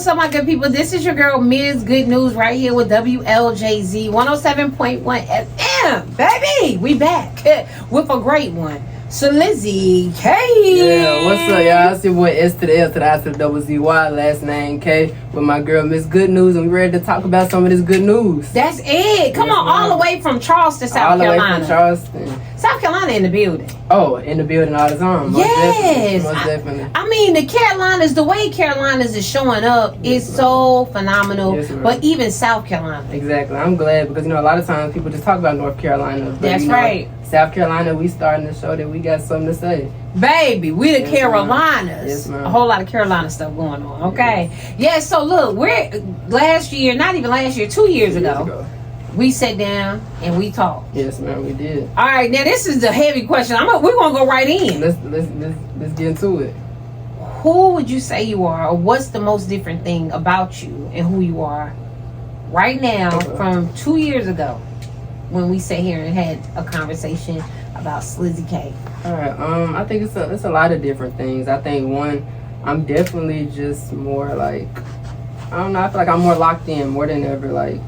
what's up, my good people? This is your girl, Ms. Good News, right here with WLJZ 107.1 FM. Baby, we back with a great one. So Lizzie K. Yeah, what's up, y'all? It's your boy S to the L to the I to the double Z-Y, last name K, with my girl, Miss Good News, and we ready to talk about some of this good news. That's it. Come on, all the way from Charleston, South Carolina. All the way from Charleston. South Carolina in the building. Oh, in the building all the time. Yes. Most definitely. I mean, the Carolinas, the way Carolinas is showing up is so phenomenal. Yes, but even South Carolina. Exactly. I'm glad because, a lot of times people just talk about North Carolina. But, That's right. South Carolina, we starting to show that we got something to say. Baby, we the Yes, Carolinas. Yes, ma'am. A whole lot of Carolina stuff going on, okay? Yeah, so look, we're last year, not even last year, 2 years ago, we sat down and we talked. Yes, ma'am, we did. All right, now this is the heavy question. We're going to go right in. Let's get into it. Who would you say you are, or what's the most different thing about you and who you are right now from 2 years ago when we sat here and had a conversation about Slizzy K? All right. I think it's a lot of different things. I think one, I'm definitely just more like, I don't know. I feel like I'm more locked in more than ever. Like,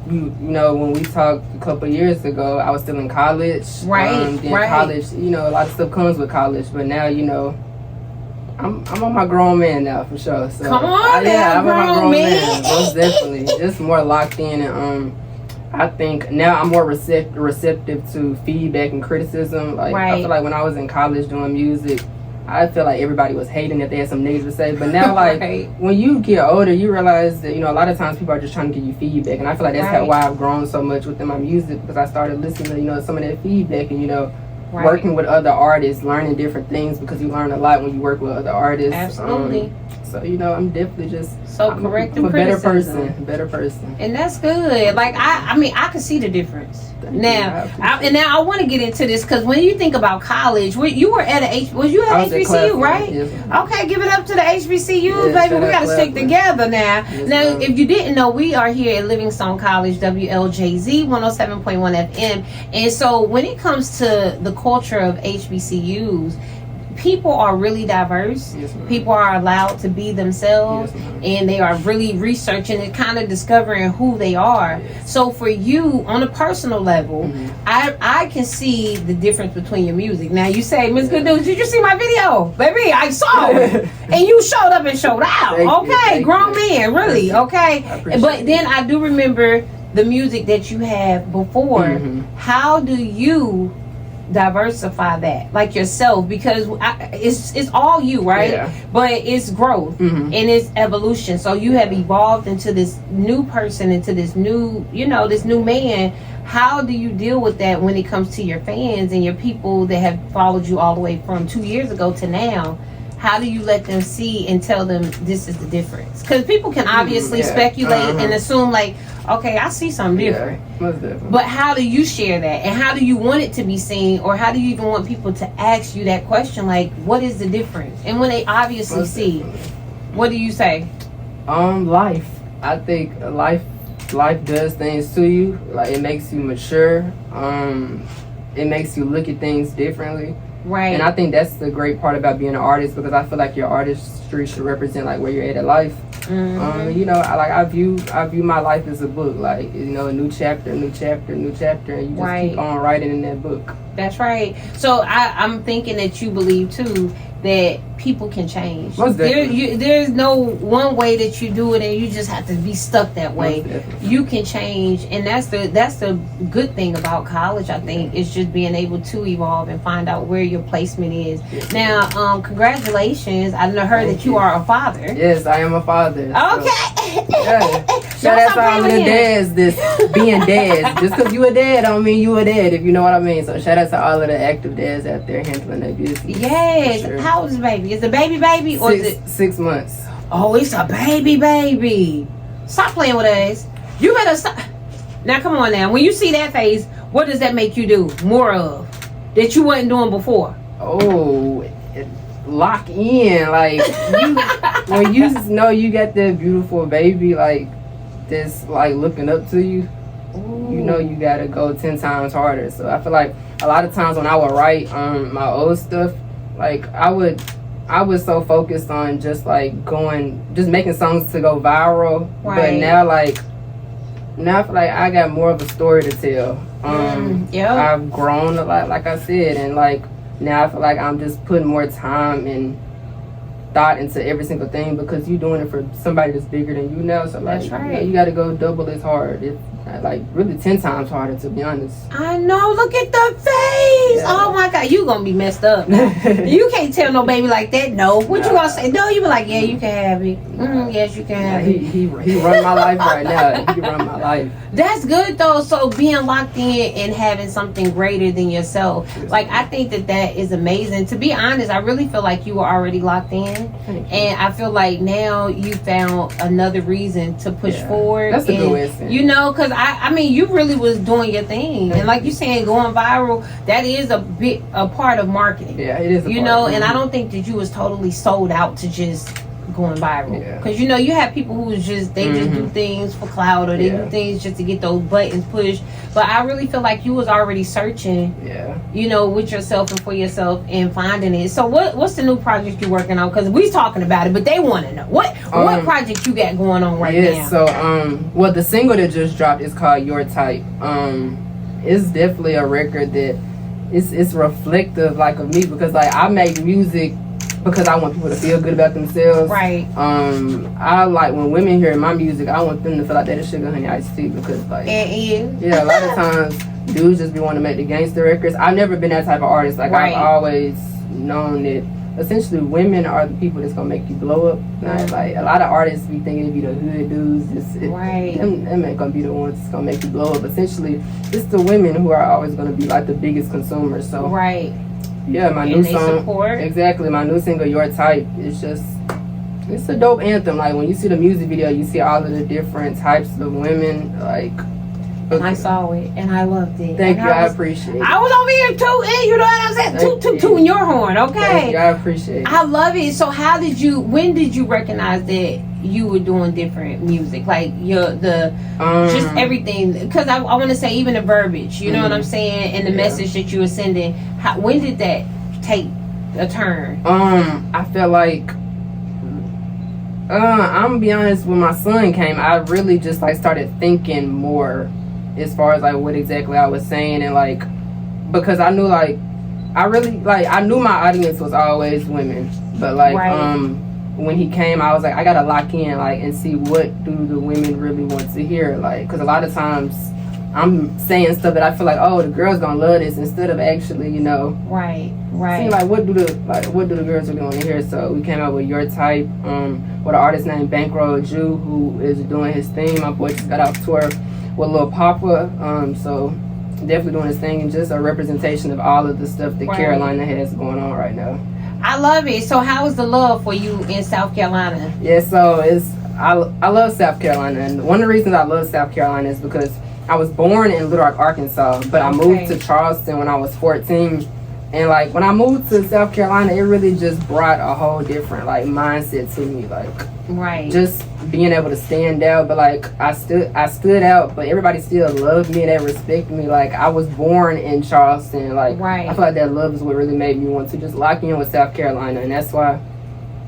you know, when we talked a couple of years ago, I was still in college. Right. Then Right. college, a lot of stuff comes with college. But now, I'm on my grown man now for sure. So, Come on, I'm on my grown man. Most definitely, just more locked in and I think now I'm more receptive to feedback and criticism. Like I feel like when I was in college doing music, I feel like everybody was hating if they had some negative to say. But now, like when you get older, you realize that a lot of times people are just trying to give you feedback, and I feel like that's why I've grown so much within my music, because I started listening to some of that feedback and working with other artists, learning different things, because you learn a lot when you work with other artists. Absolutely. So I'm definitely just I'm a better person. And that's good. Like I can see the difference. Now I want to get into this, because when you think about college, you were at HBCU, right? Yes. Okay, give it up to the HBCUs, baby. We got to stick together now. Yes, if you didn't know, we are here at Livingstone College, WLJZ 107.1 FM. And so when it comes to the culture of HBCUs, people are really diverse. Yes, people are allowed to be themselves, and they are really researching and kind of discovering who they are. Yes. So for you, on a personal level, I can see the difference between your music. Now you say, Miss Good News, did you see my video? Baby, I saw it. And you showed up and showed out. Thank grown man, really. Okay. But then I do remember the music that you have before. How do you diversify that, like yourself? Because it's all you, right? But it's growth and it's evolution. So you have evolved into this new person, into this new this new man. How do you deal with that when it comes to your fans and your people that have followed you all the way from 2 years ago to now? How do you let them see and tell them this is the difference? Because people can obviously speculate and assume, like, okay, I see something different. But how do you share that? And how do you want it to be seen? Or how do you even want people to ask you that question? Like, what is the difference? And when they obviously see, what do you say? Life. I think life does things to you. Like, it makes you mature. It makes you look at things differently. Right. And I think that's the great part about being an artist, because I feel like your artistry should represent like where you're at in life. I view my life as a book, like, a new chapter, and you just keep on writing in that book. That's right. So I'm thinking that you believe too that people can change. There's no one way that you do it, and you just have to be stuck that way. You can change, and that's the good thing about college. I think is just being able to evolve and find out where your placement is. Now, congratulations! I heard that you are a father. Yes, I am a father. Okay. So that's why I'm the dads. Being dads. Just because you a dad don't mean you a dad, if you know what I mean. So shout out to all of the active dads out there handling their business. Yes. Sure. How old is the baby? Is the baby or is it 6 months? Oh, it's a baby. Stop playing with us. You better stop. Now come on now. When you see that face, what does that make you do more of that you wasn't doing before? Oh, lock in. Like, when you know you got that beautiful baby, like, that's like looking up to you. Ooh. You gotta go 10 times harder. So I feel like a lot of times when I would write my old stuff, like I would I was so focused on just like just making songs to go viral. Right. But now I feel like I got more of a story to tell. I've grown a lot, like I said, and like now I feel like I'm just putting more time and thought into every single thing because you're doing it for somebody that's bigger than you now. So like, that's right. You got to go double as hard. It's like really 10 times harder, to be honest. I know. Look at the face. Yeah. Oh my God, you gonna be messed up. You can't tell no baby like that. No. What you gonna say? No, you be like, yeah, you can have it. Yes, you can have it. He run my life right now. He run my life. That's good though. So being locked in and having something greater than yourself, like I think that is amazing. To be honest, I really feel like you were already locked in, and I feel like now you found another reason to push forward. That's a good way to say it. You know, because I mean, you really was doing your thing, and like you saying, going viral, that is a part of marketing. Yeah, it is. You know, and I don't think that you was totally sold out to just going viral, because you know you have people who is just just do things for clout, or they do things just to get those buttons pushed. But I really feel like you was already searching, you know, with yourself and for yourself and finding it. So what's the new project you working on? Because we talking about it, but they want to know what project you got going on right now. So well, the single that just dropped is called Your Type. It's definitely a record that it's reflective like of me, because like I make music because I want people to feel good about themselves. Right. I like when women hear my music, I want them to feel like that is sugar honey iced tea, because like a lot of times dudes just be wanting to make the gangster records. I've never been that type of artist. Like I've always known that essentially women are the people that's gonna make you blow up. Like a lot of artists be thinking it be the hood dudes. Them ain't gonna be the ones that's gonna make you blow up. Essentially, it's the women who are always gonna be like the biggest consumers. So yeah, my new song. Exactly, my new single, Your Type, is just, it's a dope anthem. Like when you see the music video, you see all of the different types of women. Like, and I saw it and I loved it. Thank you, I appreciate it. I was over here tooting, you know what I'm saying? Tooting your horn, okay? Thank you, I appreciate it. I love it. So when did you recognize that you were doing different music, like just everything? Because I want to say even the verbiage, you know what I'm saying, and the message that you were sending. When did that take a turn? I felt like I'm gonna be honest, when my son came, I really just like started thinking more as far as like what exactly I was saying, and like because I knew like I knew my audience was always women, but like when he came, I was like, I gotta lock in like and see what do the women really want to hear, like, because a lot of times I'm saying stuff that I feel like, oh, the girls gonna love this, instead of actually, you know, seeing like what do the girls really want to hear. So we came out with Your Type, with an artist named Bankroll Jew, who is doing his thing. My boy just got out tour with Lil Papa, so definitely doing his thing, and just a representation of all of the stuff that Carolina has going on right now. I love it. So how is the love for you in South Carolina? Yeah, so I love South Carolina, and one of the reasons I love South Carolina is because I was born in Little Rock, Arkansas, but I moved to Charleston when I was 14. And like when I moved to South Carolina, it really just brought a whole different like mindset to me, like just being able to stand out. But like I stood out, but everybody still loved me and they respect me. Like I was born in Charleston. Like I feel like that love is what really made me want to just lock in with South Carolina, and that's why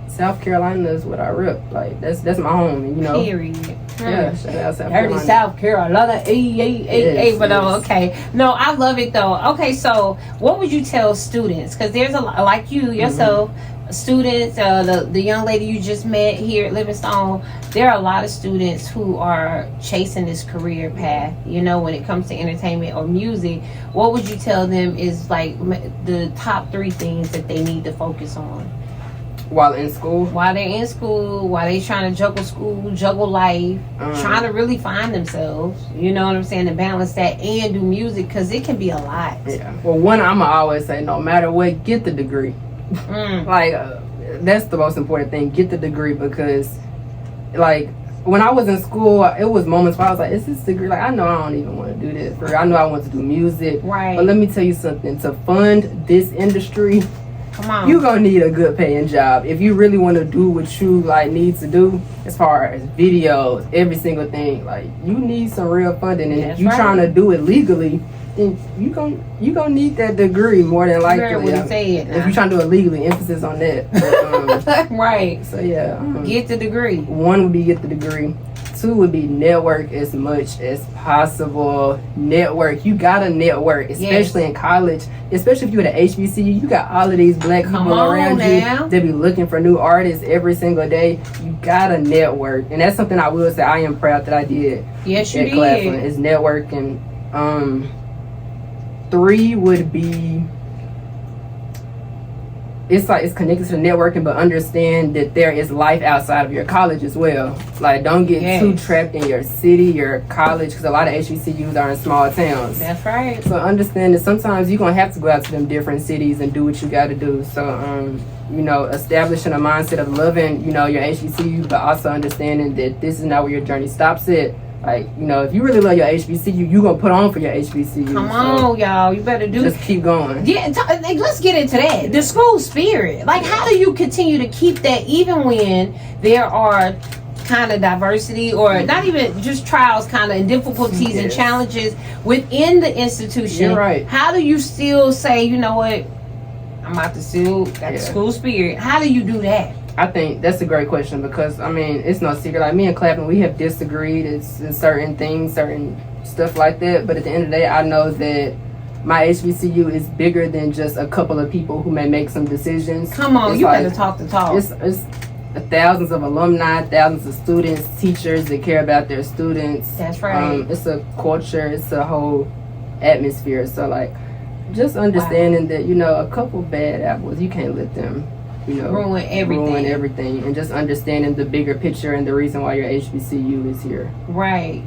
South Carolina is what I rep. Like that's my home, you know. Period. Yeah, shout out South Carolina. South Carolina. But okay. No, I love it though. Okay, so what would you tell students? Because there's a lot, like you yourself, students, the young lady you just met here at Livingstone, there are a lot of students who are chasing this career path, you know, when it comes to entertainment or music. What would you tell them is like the top 3 things that they need to focus on? While in school? While they're in school, while they're trying to juggle school, juggle life, trying to really find themselves, you know what I'm saying, to balance that and do music, because it can be a lot. Yeah. Well, one, I'm always say, no matter what, get the degree. Like, that's the most important thing, get the degree, because, like, when I was in school, it was moments where I was like, is this degree? Like, I know I don't even want to do this. I know I want to do music. But let me tell you something, to fund this industry, Come on. You gonna need a good paying job if you really want to do what you like need to do as far as videos, every single thing. Like you need some real funding, and if you trying to do it legally, then you gonna need that degree more than likely. If you trying to do it legally, emphasis on that. But, right. So yeah, get the degree. One would be get the degree. Two would be network as much as possible. Network. You gotta network, especially in college. Especially if you're at a HBCU, you got all of these black people around you. They be looking for new artists every single day. You gotta network, and that's something I will say I am proud that I did. Yes, you did. Claflin, is networking. 3 would be. It's connected to the networking, but understand that there is life outside of your college as well. Like, don't get too trapped in your city, your college, because a lot of HBCUs are in small towns. That's right. So understand that sometimes you're going to have to go out to them different cities and do what you got to do. So, establishing a mindset of loving, your HBCU, but also understanding that this is not where your journey stops at. Like, if you really love your HBCU, you gonna put on for your HBCU. Come on, y'all. You better do. Just keep going. Yeah, let's get into that. The school spirit. Like, how do you continue to keep that even when there are kind of diversity or not even just trials, kind of and difficulties and challenges within the institution? You're right. How do you still say, you know what, I'm about to still got the school spirit? How do you do that? I think that's a great question because, it's no secret. Like, me and Claflin, we have disagreed in certain things, certain stuff like that. But at the end of the day, I know that my HBCU is bigger than just a couple of people who may make some decisions. Come on, you better talk the talk. It's thousands of alumni, thousands of students, teachers that care about their students. That's right. It's a culture. It's a whole atmosphere. So, like, just understanding that, a couple bad apples, you can't let them ruin everything, and just understanding the bigger picture and the reason why your HBCU is here. Right.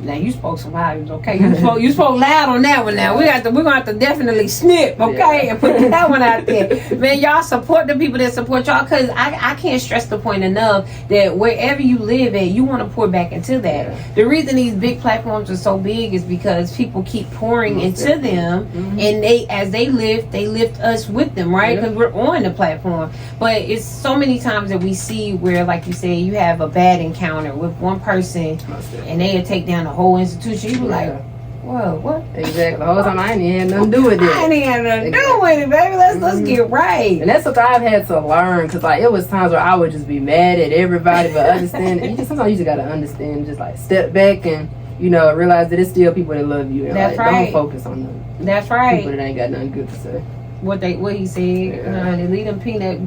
Now you spoke some volumes, okay? You spoke loud on that one. Now we're gonna have to definitely snip, okay, and put that one out there. Man, y'all support the people that support y'all, because I can't stress the point enough that wherever you live at, you want to pour back into that. The reason these big platforms are so big is because people keep pouring into them, and as they lift us with them, right? Because we're on the platform. But it's so many times that we see where, like you said, you have a bad encounter with one person, and they'll take down the whole institution. You be like, whoa, what? Exactly. The whole time I ain't had nothing to do with it. I ain't had nothing to do with it, baby. Let's get right. And that's something I've had to learn, because like it was times where I would just be mad at everybody, but understand. Sometimes you just gotta understand, just like step back and realize that it's still people that love you. And that's right. Don't focus on them. That's right. People that ain't got nothing good to say. What he said, they leave them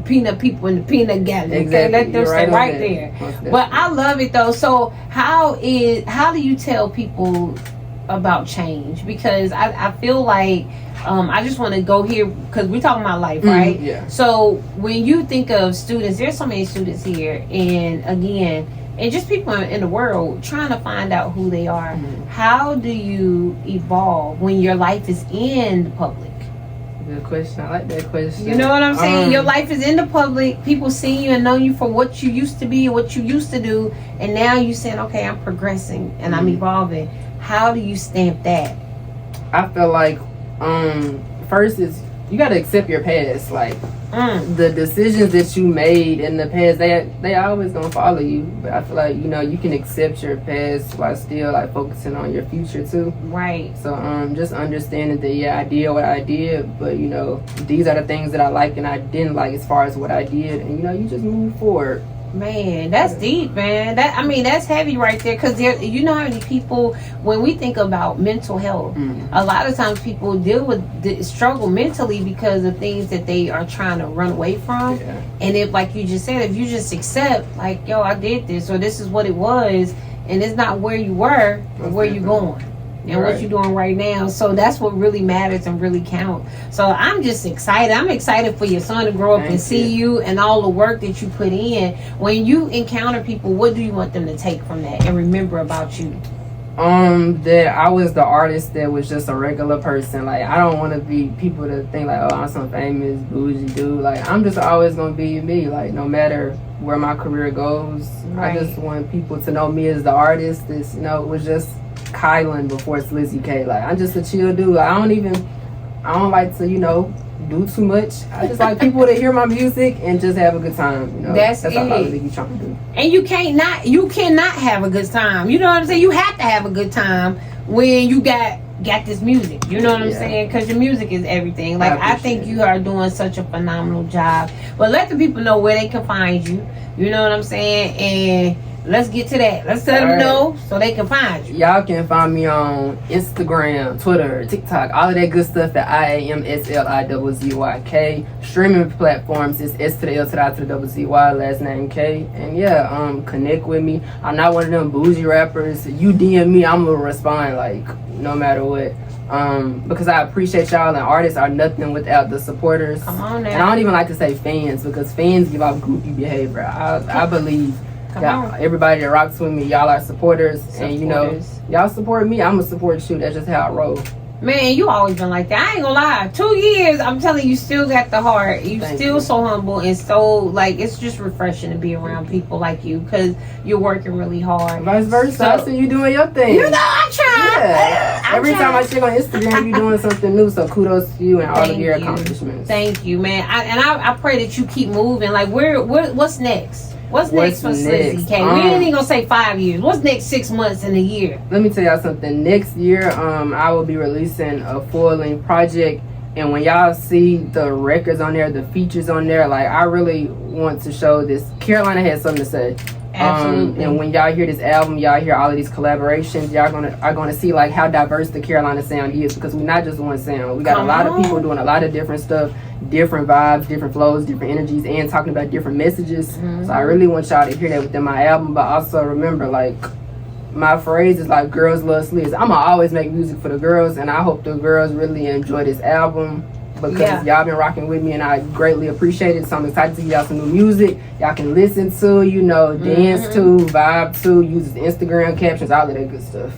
peanut people in the peanut gallery. Exactly. Let them stay right there. But I love it though. So how do you tell people about change? Because I feel like I just want to go here because we're talking about life, right? Yeah. So when you think of students, there's so many students here, and again, and just people in the world trying to find out who they are. How do you evolve when your life is in the public? Good question. I like that question. You know what I'm saying? Your life is in the public. People see you and know you for what you used to be and what you used to do. And now you saying, okay, I'm progressing and I'm evolving. How do you stamp that? I feel like first is you got to accept your past. Like the decisions that you made in the past, they always gonna follow you. But I feel like you can accept your past while still like focusing on your future too. Right. So just understanding that I did what I did, but these are the things that I like and I didn't like as far as what I did, and you just move forward. Man, that's deep, man. That's heavy right there. Because you know how many people, when we think about mental health, a lot of times people deal with struggle mentally because of things that they are trying to run away from. Yeah. And if, like you just said, if you just accept, like, yo, I did this, or this is what it was, and it's not where you were, or where you going. And what you're doing right now. So that's what really matters and really counts. So I'm just excited. I'm excited for your son to grow up and see you and all the work that you put in. When you encounter people, what do you want them to take from that and remember about you? That I was the artist that was just a regular person. Like, I don't want to be people to think like, oh, I'm some famous bougie dude. Like, I'm just always gonna be me. Like, no matter where my career goes, I just want people to know me as the artist. This, was just Kylan before it's Lizzie K. Like, I'm just a chill dude. I don't like to, do too much. I just like people to hear my music and just have a good time. You know, that's all I really be trying to do. And you cannot have a good time. You know what I'm saying? You have to have a good time when you got this music. You know what I'm saying? Because your music is everything. Like I think you are doing such a phenomenal job. But let the people know where they can find you. You know what I'm saying? And let's get to that. Let's let them know so they can find you. Y'all can find me on Instagram, Twitter, TikTok, all of that good stuff at IAMSLIZZYK. Streaming platforms is S to the L to the I to the double ZY, last name K. And connect with me. I'm not one of them bougie rappers. You DM me, I'm gonna respond like no matter what. Because I appreciate y'all, and artists are nothing without the supporters. Come on now. And I don't even like to say fans because fans give off goofy behavior. I believe everybody that rocks with me, y'all are supporters, and you know, y'all support me, I'm gonna support you. That's just how I roll. Man, you always been like that. I ain't gonna lie. 2 years, I'm telling you, still got the heart. Thank still you. So humble and so like it's just refreshing to be around people like you because you're working really hard. Vice versa. I see you doing your thing. You know, I try. Yeah. Every time I check on Instagram, you doing something new. So kudos to you and all of your accomplishments. Thank you, man. I pray that you keep moving. Like, what's next? What's next for Slizzy K? We ain't even gonna say 5 years. What's next 6 months in a year? Let me tell y'all something. Next year, I will be releasing a full-length project, and when y'all see the records on there, the features on there, like I really want to show this. Carolina has something to say. Absolutely. And when y'all hear this album, y'all hear all of these collaborations, y'all are gonna see like how diverse the Carolina sound is, because we're not just one sound. We got a lot of people doing a lot of different stuff, different vibes, different flows, different energies, and talking about different messages. So I really want y'all to hear that within my album. But also remember, like, my phrase is like, girls love Sliz. I'm gonna always make music for the girls, and I hope the girls really enjoy this album, because y'all been rocking with me and I greatly appreciate it. So I'm excited to give y'all some new music y'all can listen to, you know, dance to, vibe to, use Instagram captions, all of that good stuff.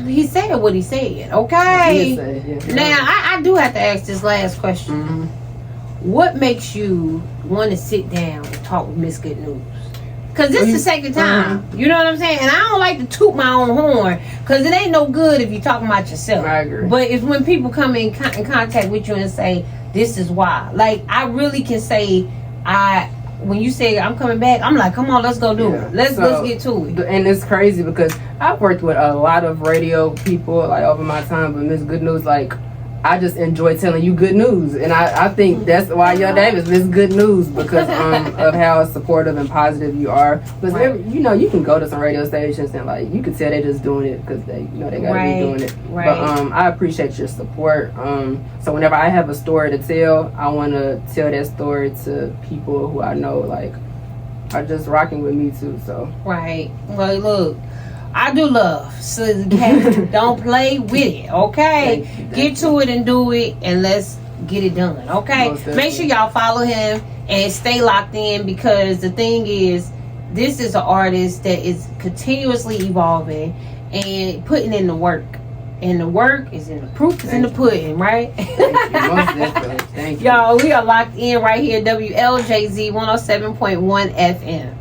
He said what he said. Okay. Now I do have to ask this last question. What makes you want to sit down and talk with Miss Good News? Because this is the second time. You know what I'm saying? And I don't like to toot my own horn, because it ain't no good if you're talking about yourself. I agree. But it's when people come in contact with you and say, this is why. Like, I really can say, when you say I'm coming back, I'm like, come on, let's go do it. Let's get to it. And it's crazy because I've worked with a lot of radio people like over my time, but Miss Good News, like, I just enjoy telling you good news, and I think that's why your name is Miss Good News, because of how supportive and positive you are. Because you know, you can go to some radio stations and like you can tell they're just doing it because they gotta be doing it. But I appreciate your support. So whenever I have a story to tell, I want to tell that story to people who I know like are just rocking with me too. So well, look, I do love Slizzy K. Don't play with it, okay? Get to it and do it, and let's get it done, okay? Make sure y'all follow him and stay locked in, because the thing is, this is an artist that is continuously evolving and putting in the work. And the work is in the proof is in the pudding, right? Thank you. Most definitely. Thank you. Y'all, we are locked in right here, WLJZ 107.1 FM.